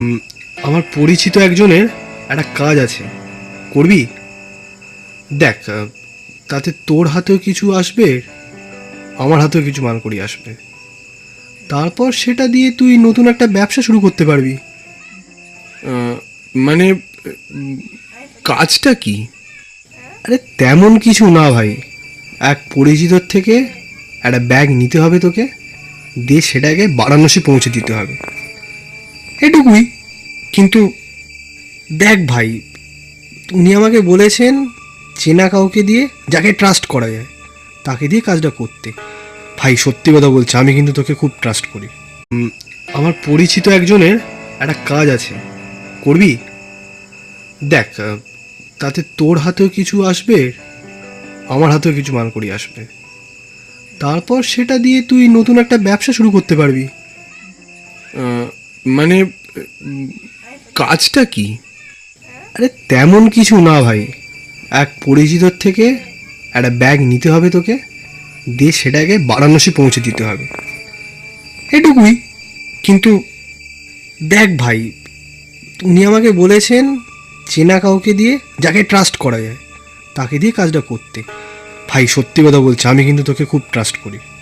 উম, আমার পরিচিত একজনের একটা কাজ আছে, করবি? দেখ, তাতে তোর হাতেও কিছু আসবে, আমার হাতেও কিছু মালকড়ি আসবে। তারপর সেটা দিয়ে তুই নতুন একটা ব্যবসা শুরু করতে পারবি। আহ, মানে কাজটা কি? আরে তেমন কিছু না ভাই, এক পরিচিতর থেকে একটা ব্যাগ নিতে হবে তোকে, দিয়ে সেটাকে বারাণসী পৌঁছে দিতে হবে, এটুকুই। কিন্তু দেখ ভাই, উনি আমাকে বলেছেন চেনা কাউকে দিয়ে, যাকে ট্রাস্ট করা যায় তাকে দিয়ে কাজটা করতে। ভাই সত্যি কথা বলছি, আমি কিন্তু তোকে খুব ট্রাস্ট করি। উম, আমার পরিচিত একজনের একটা কাজ আছে, করবি? দেখ, তাতে তোর হাতেও কিছু আসবে, আমার হাতেও কিছু মালকড়ি আসবে। তারপর সেটা দিয়ে তুই নতুন একটা ব্যবসা শুরু করতে পারবি। আহ, মানে কাজটা কি? আরে তেমন কিছু না ভাই, এক পরিচিতর থেকে একটা ব্যাগ নিতে হবে তোকে, দিয়ে সেটাকে বারাণসী পৌঁছে দিতে হবে, এটুকুই। কিন্তু দেখ ভাই, উনি আমাকে বলেছেন চেনা কাউকে দিয়ে, যাকে ট্রাস্ট করা যায় তাকে দিয়ে কাজটা করতে। ভাই সত্যি কথা বলছি, আমি কিন্তু তোকে খুব ট্রাস্ট করি।